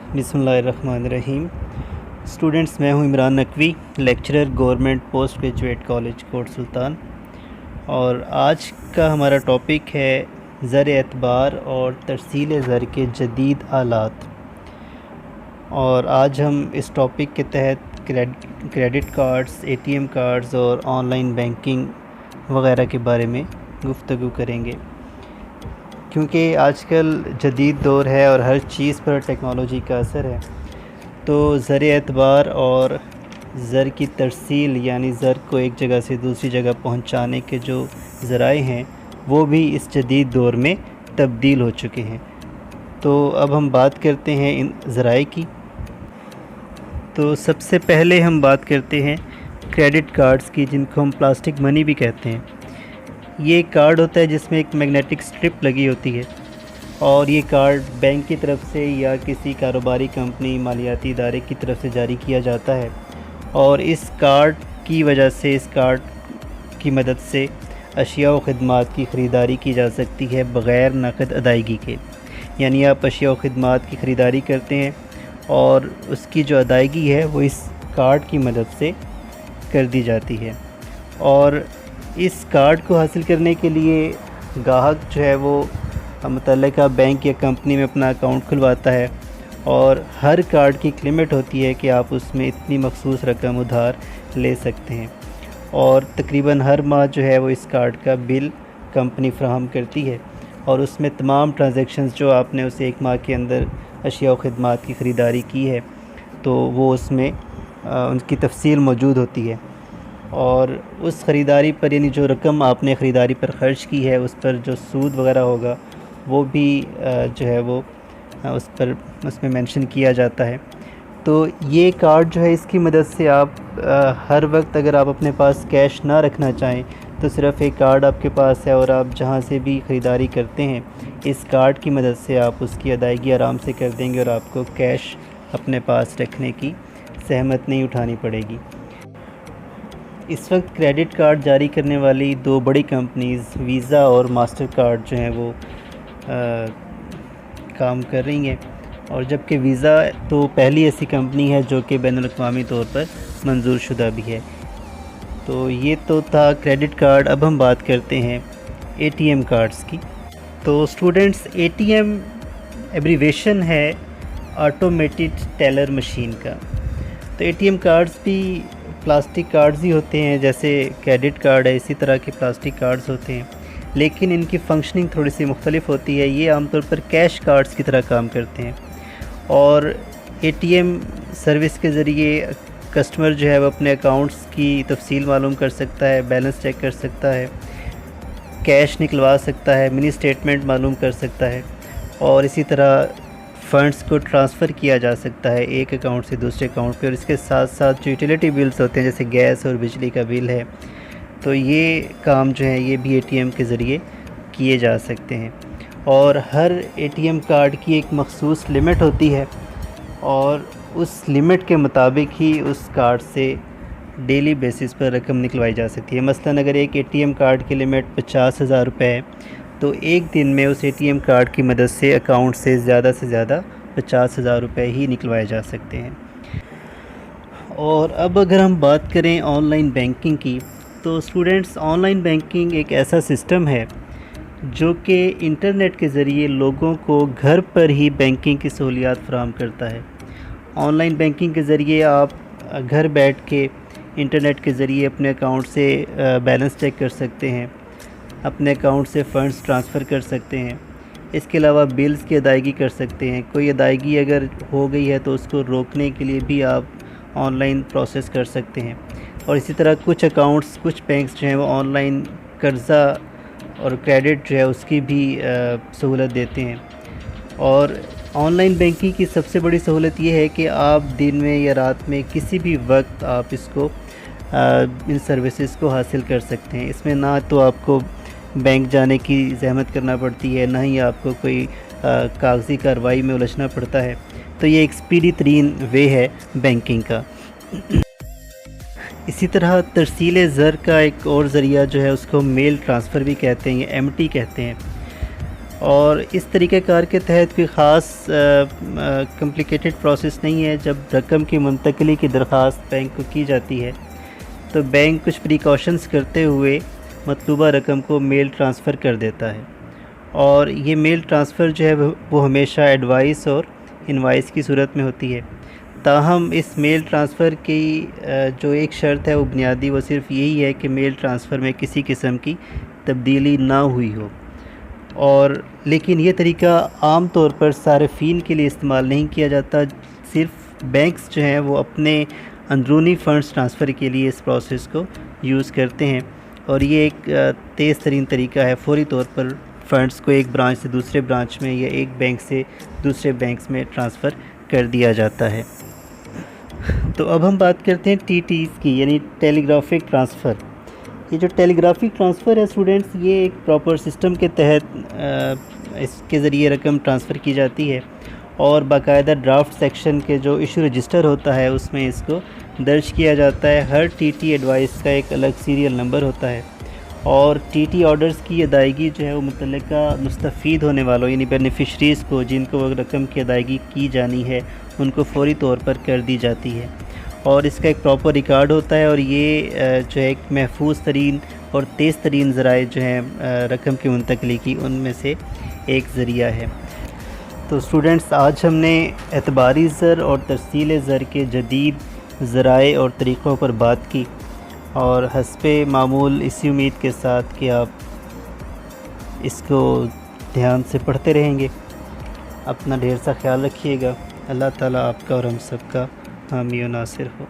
बिस्मिल्लाहिर्रहमानिर्रहीम। स्टूडेंट्स, मैं हूं Imran Naqvi, lecturer government post graduate college Kot Sultan. और आज का हमारा टॉपिक है ज़र एतबार और तरसील ज़र के जदीद आलात। और आज हम इस टॉपिक के तहत क्रेडिट कार्ड्स, ATM कार्ड्स और ऑनलाइन बैंकिंग वग़ैरह के बारे में गुफ्तगू करेंगे, क्योंकि आजकल जदीद दौर है और हर चीज़ पर टेक्नोलॉजी का असर है। तो ज़र एतबार और ज़र की तरसील यानी ज़र को एक जगह से दूसरी जगह पहुंचाने के जो ज़राए हैं वो भी इस जदीद दौर में तब्दील हो चुके हैं। तो अब हम बात करते हैं इन ज़राए की। तो सबसे पहले हम बात करते हैं क्रेडिट कार्ड्स की, जिनको हम प्लास्टिक मनी भी कहते हैं। ये कार्ड होता है जिसमें एक मैग्नेटिक स्ट्रिप लगी होती है, और ये कार्ड बैंक की तरफ से या किसी कारोबारी कंपनी, मालियाती इदारे की तरफ से जारी किया जाता है। और इस कार्ड की वजह से, इस कार्ड की मदद से अशिया व ख़िदमात की ख़रीदारी की जा सकती है बग़ैर नक़द अदायगी के। यानी आप अशिया व ख़िदमात की ख़रीदारी करते हैं और उसकी जो अदायगी है वो इस कार्ड की मदद से कर दी जाती है। और इस कार्ड को हासिल करने के लिए गाहक जो है वो मुतल्लिका बैंक या कंपनी में अपना अकाउंट खुलवाता है, और हर कार्ड की एक लिमिट होती है कि आप उसमें इतनी मखसूस रकम उधार ले सकते हैं। और तकरीबन हर माह जो है वो इस कार्ड का बिल कंपनी फ़राहम करती है, और उसमें तमाम ट्रांजैक्शंस जो आपने उसे एक माह के अंदर अशिया व ख़िदमात की ख़रीदारी की है तो वो उसमें उनकी तफसील मौजूद होती है। और उस ख़रीदारी पर, यानी जो रकम आपने ख़रीदारी पर ख़र्च की है, उस पर जो सूद वग़ैरह होगा वो भी जो है वो उसमें मेंशन किया जाता है। तो ये कार्ड जो है, इसकी मदद से आप हर वक्त, अगर आप अपने पास कैश ना रखना चाहें तो सिर्फ़ एक कार्ड आपके पास है और आप जहाँ से भी ख़रीदारी करते हैं इस कार्ड की मदद से आप उसकी अदायगी आराम से कर देंगे और आपको कैश अपने पास रखने की सहमत नहीं उठानी पड़ेगी। इस वक्त क्रेडिट कार्ड जारी करने वाली दो बड़ी कंपनीज़ वीज़ा और मास्टर कार्ड जो हैं वो काम कर रही हैं, और जबकि वीज़ा तो पहली ऐसी कंपनी है जो कि बैनुल-अक़वामी तौर पर मंजूर शुदा भी है। तो ये तो था क्रेडिट कार्ड। अब हम बात करते हैं ATM कार्ड्स की। तो स्टूडेंट्स, ATM एब्रीवेशन है ऑटोमेटेड टेलर मशीन का। तो ATM कार्ड्स भी प्लास्टिक कार्ड्स ही होते हैं, जैसे क्रेडिट कार्ड है इसी तरह के प्लास्टिक कार्ड्स होते हैं, लेकिन इनकी फंक्शनिंग थोड़ी सी मुख्तलिफ होती है। ये आमतौर पर कैश कार्ड्स की तरह काम करते हैं, और ATM सर्विस के ज़रिए कस्टमर जो है वो अपने अकाउंट्स की तफसील मालूम कर सकता है, बैलेंस चेक कर सकता है, कैश निकलवा सकता है, मिनी स्टेटमेंट मालूम कर सकता है, और इसी तरह फ़ंड्स को ट्रांसफ़र किया जा सकता है एक अकाउंट से दूसरे अकाउंट पे। और इसके साथ साथ जो यूटिलिटी बिल्स होते हैं जैसे गैस और बिजली का बिल है, तो ये काम जो है ये भी ATM के ज़रिए किए जा सकते हैं। और हर ATM कार्ड की एक मखसूस लिमिट होती है, और उस लिमिट के मुताबिक ही उस कार्ड से डेली बेसिस पर रकम निकलवाई जा सकती है। मसलन अगर एक ATM कार्ड की लिमिट 50,000 रुपये है तो एक दिन में उस ATM कार्ड की मदद से अकाउंट से ज़्यादा 50,000 रुपये ही निकलवाए जा सकते हैं। और अब अगर हम बात करें ऑनलाइन बैंकिंग की, तो स्टूडेंट्स, ऑनलाइन बैंकिंग एक ऐसा सिस्टम है जो कि इंटरनेट के ज़रिए लोगों को घर पर ही बैंकिंग की सहूलियात फ़राहम करता है। ऑनलाइन बैंकिंग के ज़रिए आप घर बैठ के इंटरनेट के ज़रिए अपने अकाउंट से बैलेंस चेक कर सकते हैं, अपने अकाउंट से फ़ंड्स ट्रांसफ़र कर सकते हैं। इसके अलावा बिल्स की अदायगी कर सकते हैं। कोई अदायगी अगर हो गई है तो उसको रोकने के लिए भी आप ऑनलाइन प्रोसेस कर सकते हैं। और इसी तरह कुछ अकाउंट्स, कुछ बैंक्स जो हैं वो ऑनलाइन कर्ज़ा और क्रेडिट जो है उसकी भी सहूलत देते हैं। और ऑनलाइन बैंकिंग की सबसे बड़ी सहूलत ये है कि आप दिन में या रात में किसी भी वक्त आप इसको इन सर्विसेज को हासिल कर सकते हैं। इसमें ना तो आपको बैंक जाने की ज़हमत करना पड़ती है, ना ही आपको कोई कागज़ी कार्रवाई में उलझना पड़ता है। तो ये एक स्पीडी तरीन वे है बैंकिंग का। इसी तरह तरसील ज़र का एक और ज़रिया जो है उसको मेल ट्रांसफ़र भी कहते हैं, या MT कहते हैं। اور اس طریقہ کار کے تحت کوئی خاص کمپلیکیٹڈ پروسیس نہیں ہے۔ جب رقم کی منتقلی کی درخواست بینک کو کی جاتی ہے تو بینک کچھ پریکاشنز کرتے ہوئے مطلوبہ رقم کو میل ٹرانسفر کر دیتا ہے، اور یہ میل ٹرانسفر جو ہے وہ ہمیشہ ایڈوائس اور انوائس کی صورت میں ہوتی ہے۔ تاہم اس میل ٹرانسفر کی جو ایک شرط ہے وہ بنیادی، وہ صرف یہی ہے کہ میل ٹرانسفر میں کسی قسم کی تبدیلی نہ ہوئی ہو۔ اور لیکن یہ طریقہ عام طور پر صارفین کے لیے استعمال نہیں کیا جاتا، صرف بینکس جو ہیں وہ اپنے اندرونی فنڈز ٹرانسفر کے لیے اس پروسیس کو یوز کرتے ہیں، اور یہ ایک تیز ترین طریقہ ہے۔ فوری طور پر فنڈز کو ایک برانچ سے دوسرے برانچ میں یا ایک بینک سے دوسرے بینکس میں ٹرانسفر کر دیا جاتا ہے۔ تو اب ہم بات کرتے ہیں ٹی ٹیز کی، یعنی ٹیلی گرافک ٹرانسفر۔ یہ جو ٹیلی گرافک ٹرانسفر ہے اسٹوڈنٹس، یہ ایک پراپر سسٹم کے تحت اس کے ذریعے رقم ٹرانسفر کی جاتی ہے، اور باقاعدہ ڈرافٹ سیکشن کے جو ایشو رجسٹر ہوتا ہے اس میں اس کو درج کیا جاتا ہے۔ ہر ٹی ٹی ایڈوائس کا ایک الگ سیریل نمبر ہوتا ہے، اور ٹی ٹی آرڈرز کی ادائیگی جو ہے وہ متعلقہ مستفید ہونے والوں یعنی بینیفیشریز کو، جن کو وہ رقم کی ادائیگی کی جانی ہے، ان کو فوری طور پر کر دی جاتی ہے، اور اس کا ایک پراپر ریکارڈ ہوتا ہے، اور یہ جو ہے ایک محفوظ ترین اور تیز ترین ذرائع جو ہیں رقم کی منتقلی کی، ان میں سے ایک ذریعہ ہے۔ تو اسٹوڈنٹس، آج ہم نے اعتباری زر اور ترسیل زر کے جدید ذرائع اور طریقوں پر بات کی، اور حسب معمول اسی امید کے ساتھ کہ آپ اس کو دھیان سے پڑھتے رہیں گے۔ اپنا ڈھیر سا خیال رکھیے گا۔ اللہ تعالیٰ آپ کا اور ہم سب کا حامی و ناصر ہو۔